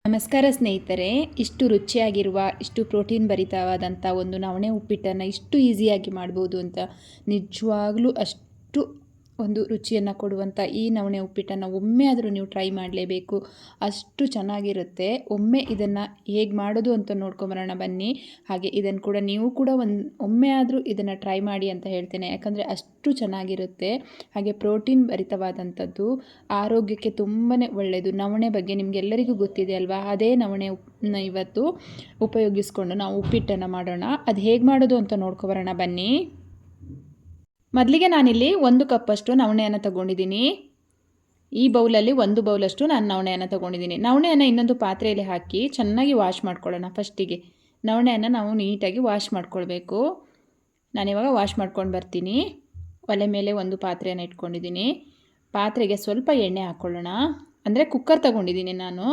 ನಮಸ್ಕಾರ ಸ್ನೇಹಿತರೆ, ಇಷ್ಟು ರುಚಿಯಾಗಿರುವ ಇಷ್ಟು ಪ್ರೋಟೀನ್ ಭರಿತವಾದಂಥ ಒಂದು ನವಣೆ ಉಪ್ಪಿಟ್ಟನ್ನು ಇಷ್ಟು ಈಸಿಯಾಗಿ ಮಾಡ್ಬೋದು ಅಂತ ನಿಜವಾಗ್ಲೂ ಅಷ್ಟು ಒಂದು ರುಚಿಯನ್ನು ಕೊಡುವಂಥ ಈ ನವಣೆ ಉಪ್ಪಿಟ್ಟನ್ನು ಒಮ್ಮೆ ಆದರೂ ನೀವು ಟ್ರೈ ಮಾಡಲೇಬೇಕು. ಅಷ್ಟು ಚೆನ್ನಾಗಿರುತ್ತೆ. ಒಮ್ಮೆ ಇದನ್ನು ಹೇಗೆ ಮಾಡೋದು ಅಂತ ನೋಡ್ಕೊಂಬರೋಣ ಬನ್ನಿ. ಹಾಗೆ ಇದನ್ನು ಕೂಡ ನೀವು ಕೂಡ ಒಮ್ಮೆ ಆದರೂ ಇದನ್ನು ಟ್ರೈ ಮಾಡಿ ಅಂತ ಹೇಳ್ತೇನೆ, ಯಾಕಂದರೆ ಅಷ್ಟು ಚೆನ್ನಾಗಿರುತ್ತೆ. ಹಾಗೆ ಪ್ರೋಟೀನ್ ಭರಿತವಾದಂಥದ್ದು, ಆರೋಗ್ಯಕ್ಕೆ ತುಂಬಾ ಒಳ್ಳೆಯದು. ನವಣೆ ಬಗ್ಗೆ ನಿಮಗೆಲ್ಲರಿಗೂ ಗೊತ್ತಿದೆ ಅಲ್ವಾ? ಅದೇ ನವಣೆ ಇವತ್ತು ಉಪಯೋಗಿಸ್ಕೊಂಡು ನಾವು ಉಪ್ಪಿಟ್ಟನ್ನು ಮಾಡೋಣ. ಅದು ಹೇಗೆ ಮಾಡೋದು ಅಂತ ನೋಡ್ಕೊಬರೋಣ ಬನ್ನಿ. ಮೊದಲಿಗೆ ನಾನಿಲ್ಲಿ 1 ಕಪ್ಪಷ್ಟು ನವಣೆಯನ್ನು ತಗೊಂಡಿದ್ದೀನಿ. ಈ ಬೌಲಲ್ಲಿ 1 ಬೌಲಷ್ಟು ನಾನು ನವಣೆಯನ್ನು ತಗೊಂಡಿದ್ದೀನಿ. ನವಣೆಯನ್ನು ಇನ್ನೊಂದು ಪಾತ್ರೆಯಲ್ಲಿ ಹಾಕಿ ಚೆನ್ನಾಗಿ ವಾಶ್ ಮಾಡ್ಕೊಳ್ಳೋಣ. ಫಸ್ಟಿಗೆ ನವಣೆಯನ್ನು ನಾವು ನೀಟಾಗಿ ವಾಶ್ ಮಾಡ್ಕೊಳ್ಬೇಕು. ನಾನಿವಾಗ ವಾಶ್ ಮಾಡ್ಕೊಂಡು ಬರ್ತೀನಿ. ಒಲೆ ಮೇಲೆ ಒಂದು ಪಾತ್ರೆಯನ್ನು ಇಟ್ಕೊಂಡಿದ್ದೀನಿ. ಪಾತ್ರೆಗೆ ಸ್ವಲ್ಪ ಎಣ್ಣೆ ಹಾಕ್ಕೊಳ್ಳೋಣ. ಅಂದರೆ ಕುಕ್ಕರ್ ತಗೊಂಡಿದ್ದೀನಿ ನಾನು.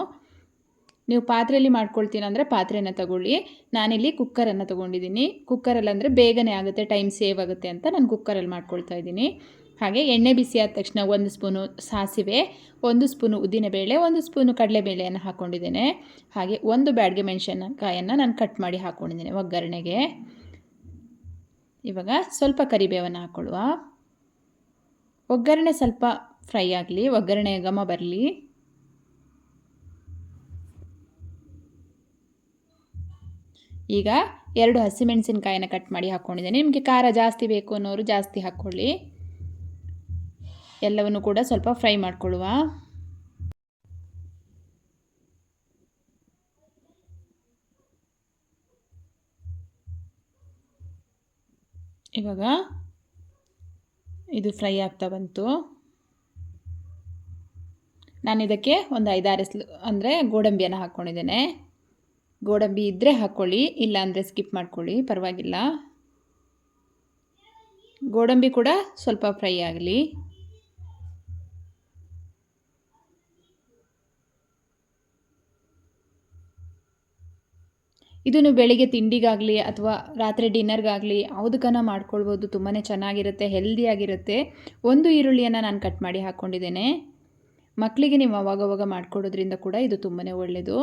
ನೀವು ಪಾತ್ರೆಯಲ್ಲಿ ಮಾಡ್ಕೊಳ್ತೀನಿ ಅಂದರೆ ಪಾತ್ರೆನ ತಗೊಳ್ಳಿ. ನಾನಿಲ್ಲಿ ಕುಕ್ಕರನ್ನು ತೊಗೊಂಡಿದ್ದೀನಿ. ಕುಕ್ಕರಲ್ಲಿ ಅಂದರೆ ಬೇಗನೆ ಆಗುತ್ತೆ, ಟೈಮ್ ಸೇವ್ ಆಗುತ್ತೆ ಅಂತ ನಾನು ಕುಕ್ಕರಲ್ಲಿ ಮಾಡ್ಕೊಳ್ತಾ ಇದ್ದೀನಿ. ಹಾಗೆ ಎಣ್ಣೆ ಬಿಸಿ ಆದ ತಕ್ಷಣ 1 ಸ್ಪೂನು ಸಾಸಿವೆ, 1 ಸ್ಪೂನು ಉದ್ದಿನಬೇಳೆ, 1 ಸ್ಪೂನು ಕಡಲೆಬೇಳೆಯನ್ನು ಹಾಕ್ಕೊಂಡಿದ್ದೇನೆ. ಹಾಗೆ 1 ಬ್ಯಾಡ್ಗೆ ಮೆಣಸಿನಕಾಯನ್ನು ನಾನು ಕಟ್ ಮಾಡಿ ಹಾಕ್ಕೊಂಡಿದ್ದೇನೆ ಒಗ್ಗರಣೆಗೆ. ಇವಾಗ ಸ್ವಲ್ಪ ಕರಿಬೇವನ್ನು ಹಾಕ್ಕೊಳ್ಳುವ. ಒಗ್ಗರಣೆ ಸ್ವಲ್ಪ ಫ್ರೈ ಆಗಲಿ, ಒಗ್ಗರಣೆ ಘಮ ಬರಲಿ. ಈಗ 2 ಹಸಿಮೆಣಸಿನಕಾಯನ್ನು ಕಟ್ ಮಾಡಿ ಹಾಕ್ಕೊಂಡಿದ್ದೇನೆ. ನಿಮಗೆ ಖಾರ ಜಾಸ್ತಿ ಬೇಕು ಅನ್ನೋರು ಜಾಸ್ತಿ ಹಾಕ್ಕೊಳ್ಳಿ. ಎಲ್ಲವನ್ನು ಕೂಡ ಸ್ವಲ್ಪ ಫ್ರೈ ಮಾಡ್ಕೊಳ್ಳುವ. ಇವಾಗ ಇದು ಫ್ರೈ ಆಗ್ತಾ ಬಂತು. ನಾನು ಇದಕ್ಕೆ ಒಂದು 5-6 ಅಂದರೆ ಗೋಡಂಬಿಯನ್ನು ಹಾಕ್ಕೊಂಡಿದ್ದೇನೆ. ಗೋಡಂಬಿ ಇದ್ದರೆ ಹಾಕ್ಕೊಳ್ಳಿ, ಇಲ್ಲ ಅಂದರೆ ಸ್ಕಿಪ್ ಮಾಡ್ಕೊಳ್ಳಿ, ಪರವಾಗಿಲ್ಲ. ಗೋಡಂಬಿ ಕೂಡ ಸ್ವಲ್ಪ ಫ್ರೈ ಆಗಲಿ. ಇದನ್ನು ಬೆಳಿಗ್ಗೆ ತಿಂಡಿಗಾಗಲಿ ಅಥವಾ ರಾತ್ರಿ ಡಿನ್ನರ್ಗಾಗಲಿ ಯಾವುದಕ್ಕನ ಮಾಡ್ಕೊಳ್ಬೋದು. ತುಂಬಾ ಚೆನ್ನಾಗಿರುತ್ತೆ, ಹೆಲ್ದಿಯಾಗಿರುತ್ತೆ. 1 ಈರುಳ್ಳಿಯನ್ನು ನಾನು ಕಟ್ ಮಾಡಿ ಹಾಕ್ಕೊಂಡಿದ್ದೇನೆ. ಮಕ್ಕಳಿಗೆ ನೀವು ಅವಾಗವಾಗ ಮಾಡಿಕೊಡೋದ್ರಿಂದ ಕೂಡ ಇದು ತುಂಬಾ ಒಳ್ಳೆಯದು.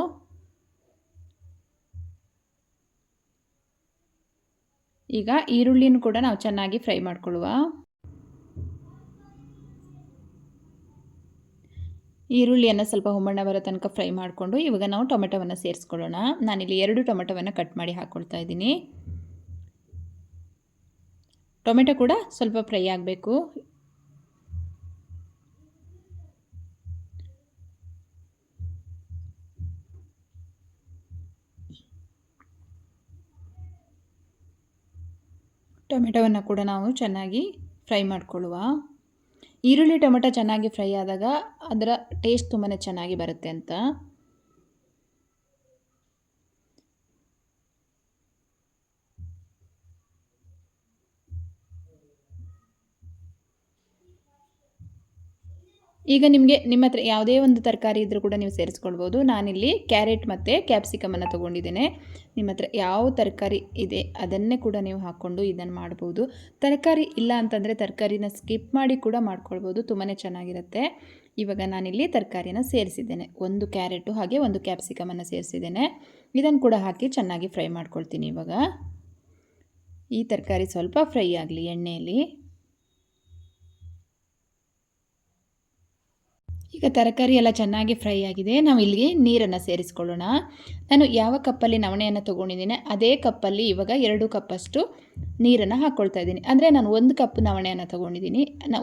ಈಗ ಈರುಳ್ಳಿನೂ ಕೂಡ ನಾವು ಚೆನ್ನಾಗಿ ಫ್ರೈ ಮಾಡ್ಕೊಳ್ಳುವ. ಈರುಳ್ಳಿಯನ್ನು ಸ್ವಲ್ಪ ಹೊಂಬಣ್ಣ ಬರೋ ತನಕ ಫ್ರೈ ಮಾಡಿಕೊಂಡು ಇವಾಗ ನಾವು ಟೊಮೆಟೊವನ್ನು ಸೇರಿಸ್ಕೊಳ್ಳೋಣ. ನಾನಿಲ್ಲಿ 2 ಟೊಮೆಟೊವನ್ನು ಕಟ್ ಮಾಡಿ ಹಾಕ್ಕೊಳ್ತಾ ಇದ್ದೀನಿ. ಟೊಮೆಟೊ ಕೂಡ ಸ್ವಲ್ಪ ಫ್ರೈ ಆಗಬೇಕು. ಟೊಮೆಟೊವನ್ನು ಕೂಡ ನಾವು ಚೆನ್ನಾಗಿ ಫ್ರೈ ಮಾಡಿಕೊಳ್ಳುವ. ಈರುಳ್ಳಿ ಟೊಮೆಟೊ ಚೆನ್ನಾಗಿ ಫ್ರೈ ಆದಾಗ ಅದರ ಟೇಸ್ಟ್ ತುಂಬಾ ಚೆನ್ನಾಗಿ ಬರುತ್ತೆ ಅಂತ. ಈಗ ನಿಮ್ಮ ಹತ್ರ ಯಾವುದೇ ಒಂದು ತರಕಾರಿ ಇದ್ದರೂ ಕೂಡ ನೀವು ಸೇರಿಸ್ಕೊಳ್ಬೋದು. ನಾನಿಲ್ಲಿ ಕ್ಯಾರೆಟ್ ಮತ್ತು ಕ್ಯಾಪ್ಸಿಕಮನ್ನು ತೊಗೊಂಡಿದ್ದೇನೆ. ನಿಮ್ಮ ಹತ್ರ ಯಾವ ತರಕಾರಿ ಇದೆ ಅದನ್ನೇ ಕೂಡ ನೀವು ಹಾಕ್ಕೊಂಡು ಇದನ್ನು ಮಾಡ್ಬೋದು. ತರಕಾರಿ ಇಲ್ಲ ಅಂತಂದರೆ ತರಕಾರಿನ ಸ್ಕಿಪ್ ಮಾಡಿ ಕೂಡ ಮಾಡ್ಕೊಳ್ಬೋದು, ತುಂಬಾ ಚೆನ್ನಾಗಿರುತ್ತೆ. ಇವಾಗ ನಾನಿಲ್ಲಿ ತರಕಾರಿನ ಸೇರಿಸಿದ್ದೇನೆ. 1 ಕ್ಯಾರೆಟು ಹಾಗೆ 1 ಕ್ಯಾಪ್ಸಿಕಮನ್ನು ಸೇರಿಸಿದ್ದೇನೆ. ಇದನ್ನು ಕೂಡ ಹಾಕಿ ಚೆನ್ನಾಗಿ ಫ್ರೈ ಮಾಡ್ಕೊಳ್ತೀನಿ. ಇವಾಗ ಈ ತರಕಾರಿ ಸ್ವಲ್ಪ ಫ್ರೈ ಆಗಲಿ ಎಣ್ಣೆಯಲ್ಲಿ. ಈಗ ತರಕಾರಿ ಎಲ್ಲ ಚೆನ್ನಾಗಿ ಫ್ರೈ ಆಗಿದೆ. ನಾವು ಇಲ್ಲಿಗೆ ನೀರನ್ನು ಸೇರಿಸ್ಕೊಳ್ಳೋಣ. ನಾನು ಯಾವ ಕಪ್ಪಲ್ಲಿ ನವಣೆಯನ್ನು ತೊಗೊಂಡಿದ್ದೀನಿ ಅದೇ ಕಪ್ಪಲ್ಲಿ ಇವಾಗ 2 ಕಪ್ಪಷ್ಟು ನೀರನ್ನು ಹಾಕ್ಕೊಳ್ತಾ ಇದ್ದೀನಿ. ಅಂದರೆ ನಾನು 1 ಕಪ್ ನವಣೆಯನ್ನು ತೊಗೊಂಡಿದ್ದೀನಿ.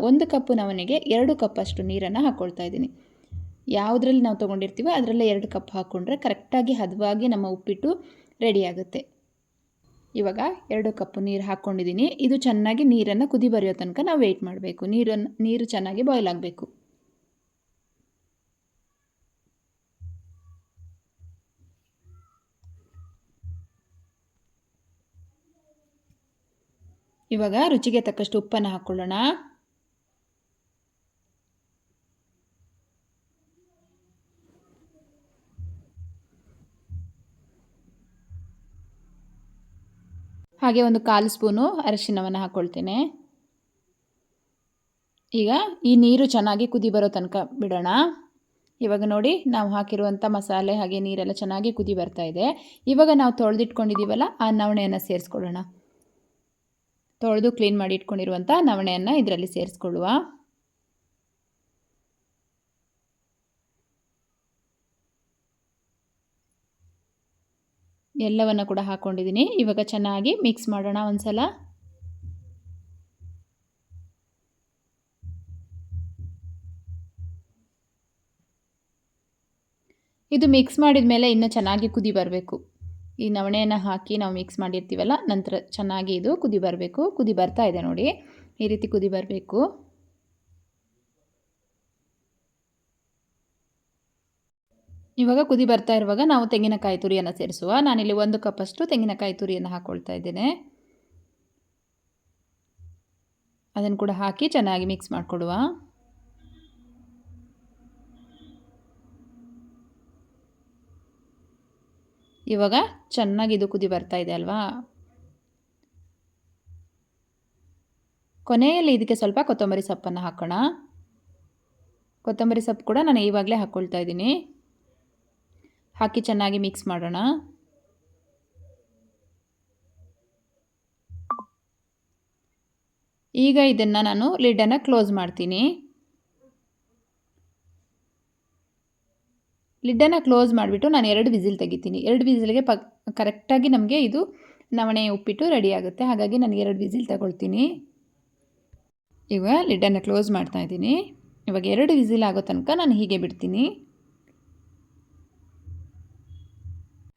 1 ಕಪ್ ನವಣೆಗೆ 2 ಕಪ್ಪಷ್ಟು ನೀರನ್ನು ಹಾಕ್ಕೊಳ್ತಾ ಇದ್ದೀನಿ. ಯಾವುದ್ರಲ್ಲಿ ನಾವು ತೊಗೊಂಡಿರ್ತೀವೋ ಅದರಲ್ಲೇ 2 ಕಪ್ ಹಾಕ್ಕೊಂಡ್ರೆ ಕರೆಕ್ಟಾಗಿ ಹದವಾಗಿ ನಮ್ಮ ಉಪ್ಪಿಟ್ಟು ರೆಡಿ ಆಗುತ್ತೆ. ಇವಾಗ 2 ಕಪ್ ನೀರು ಹಾಕ್ಕೊಂಡಿದ್ದೀನಿ. ಇದು ಚೆನ್ನಾಗಿ ನೀರನ್ನು ಕುದಿ ಬರೆಯೋ ತನಕ ನಾವು ವೆಯ್ಟ್ ಮಾಡಬೇಕು. ನೀರು ಚೆನ್ನಾಗಿ ಬಾಯ್ಲ್ ಆಗಬೇಕು. ಇವಾಗ ರುಚಿಗೆ ತಕ್ಕಷ್ಟು ಉಪ್ಪನ್ನು ಹಾಕ್ಕೊಳ್ಳೋಣ. ಹಾಗೆ ಒಂದು 1/4 ಸ್ಪೂನು ಅರಿಶಿಣವನ್ನು ಹಾಕ್ಕೊಳ್ತೇನೆ. ಈಗ ಈ ನೀರು ಚೆನ್ನಾಗಿ ಕುದಿ ಬರೋ ತನಕ ಬಿಡೋಣ. ಇವಾಗ ನೋಡಿ ನಾವು ಹಾಕಿರುವಂಥ ಮಸಾಲೆ ಹಾಗೆ ನೀರೆಲ್ಲ ಚೆನ್ನಾಗಿ ಕುದಿ ಬರ್ತಾ ಇದೆ. ಇವಾಗ ನಾವು ತೊಳೆದಿಟ್ಕೊಂಡಿದ್ದೀವಲ್ಲ ಆ ನವಣೆಯನ್ನು ಸೇರಿಸ್ಕೊಳ್ಳೋಣ. ತೊಳೆದು ಕ್ಲೀನ್ ಮಾಡಿ ಇಟ್ಕೊಂಡಿರುವಂಥ ನವಣೆಯನ್ನು ಇದರಲ್ಲಿ ಸೇರಿಸ್ಕೊಳ್ಳುವ. ಎಲ್ಲವನ್ನು ಕೂಡ ಹಾಕ್ಕೊಂಡಿದ್ದೀನಿ. ಇವಾಗ ಚೆನ್ನಾಗಿ ಮಿಕ್ಸ್ ಮಾಡೋಣ ಒಂದ್ಸಲ. ಇದು ಮಿಕ್ಸ್ ಮಾಡಿದ ಮೇಲೆ ಇನ್ನೂ ಚೆನ್ನಾಗಿ ಕುದಿ ಬರಬೇಕು. ಈ ನವಣೆಯನ್ನು ಹಾಕಿ ನಾವು ಮಿಕ್ಸ್ ಮಾಡಿರ್ತೀವಲ್ಲ, ನಂತರ ಚೆನ್ನಾಗಿ ಇದು ಕುದಿ ಬರಬೇಕು. ಕುದಿ ಬರ್ತಾ ಇದೆ ನೋಡಿ, ಈ ರೀತಿ ಕುದಿ ಬರಬೇಕು. ಇವಾಗ ಕುದಿ ಬರ್ತಾ ಇರುವಾಗ ನಾವು ತೆಂಗಿನಕಾಯಿ ತುರಿಯನ್ನು ಸೇರಿಸುವ. ನಾನಿಲ್ಲಿ 1 ಕಪ್ಪಷ್ಟು ತೆಂಗಿನಕಾಯಿ ತುರಿಯನ್ನು ಹಾಕ್ಕೊಳ್ತಾ ಇದ್ದೇನೆ. ಅದನ್ನು ಕೂಡ ಹಾಕಿ ಚೆನ್ನಾಗಿ ಮಿಕ್ಸ್ ಮಾಡಿಕೊಡುವ. ಇವಾಗ ಚೆನ್ನಾಗಿ ಇದು ಕುದಿ ಬರ್ತಾ ಇದೆ ಅಲ್ವಾ. ಕೊನೆಯಲ್ಲಿ ಇದಕ್ಕೆ ಸ್ವಲ್ಪ ಕೊತ್ತಂಬರಿ ಸೊಪ್ಪನ್ನು ಹಾಕೋಣ. ಕೊತ್ತಂಬರಿ ಸೊಪ್ಪು ಕೂಡ ನಾನು ಇವಾಗಲೇ ಹಾಕ್ಕೊಳ್ತಾ ಇದ್ದೀನಿ. ಹಾಕಿ ಚೆನ್ನಾಗಿ ಮಿಕ್ಸ್ ಮಾಡೋಣ. ಈಗ ಇದನ್ನು ನಾನು ಲಿಡ್ಡನ್ನು ಕ್ಲೋಸ್ ಮಾಡ್ತೀನಿ. ಲಿಡ್ಡನ್ನು ಕ್ಲೋಸ್ ಮಾಡಿಬಿಟ್ಟು ನಾನು 2 ವಿಸಿಲ್ ತೆಗಿತೀನಿ. 2 ವಿಸಿಲ್ಗೆ ಕರೆಕ್ಟಾಗಿ ನಮಗೆ ಇದು ನವಣೆ ಉಪ್ಪಿಟ್ಟು ರೆಡಿ ಆಗುತ್ತೆ. ಹಾಗಾಗಿ ನಾನು 2 ವಿಸಿಲ್ ತಗೊಳ್ತೀನಿ. ಈಗ ಲಿಡ್ಡನ್ನು ಕ್ಲೋಸ್ ಮಾಡ್ತಾ ಇದ್ದೀನಿ. ಇವಾಗ 2 ವಿಸಿಲ್ ಆಗೋ ತನಕ ನಾನು ಹೀಗೆ ಬಿಡ್ತೀನಿ.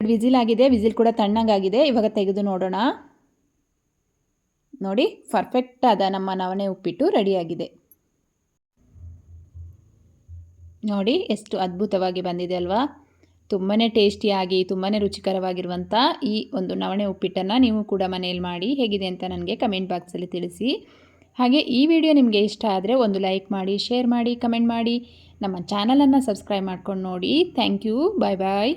2 ವಿಸಿಲ್ ಆಗಿದೆ. ವಿಸಿಲ್ ಕೂಡ ತಣ್ಣಗಾಗಿದೆ. ಇವಾಗ ತೆಗೆದು ನೋಡೋಣ. ನೋಡಿ, ಪರ್ಫೆಕ್ಟ್ ಆದ ನಮ್ಮ ನವಣೆ ಉಪ್ಪಿಟ್ಟು ರೆಡಿಯಾಗಿದೆ. ನೋಡಿ ಎಷ್ಟು ಅದ್ಭುತವಾಗಿ ಬಂದಿದೆ ಅಲ್ವಾ. ತುಂಬಾ ಟೇಸ್ಟಿಯಾಗಿ ತುಂಬಾ ರುಚಿಕರವಾಗಿರುವಂಥ ಈ ಒಂದು ನವಣೆ ಉಪ್ಪಿಟ್ಟನ್ನು ನೀವು ಕೂಡ ಮನೆಯಲ್ಲಿ ಮಾಡಿ ಹೇಗಿದೆ ಅಂತ ನನಗೆ ಕಮೆಂಟ್ ಬಾಕ್ಸಲ್ಲಿ ತಿಳಿಸಿ. ಹಾಗೆ ಈ ವಿಡಿಯೋ ನಿಮಗೆ ಇಷ್ಟ ಆದರೆ ಒಂದು ಲೈಕ್ ಮಾಡಿ, ಶೇರ್ ಮಾಡಿ, ಕಮೆಂಟ್ ಮಾಡಿ, ನಮ್ಮ ಚಾನಲನ್ನು ಸಬ್ಸ್ಕ್ರೈಬ್ ಮಾಡ್ಕೊಂಡು ನೋಡಿ. Thank you. Bye bye.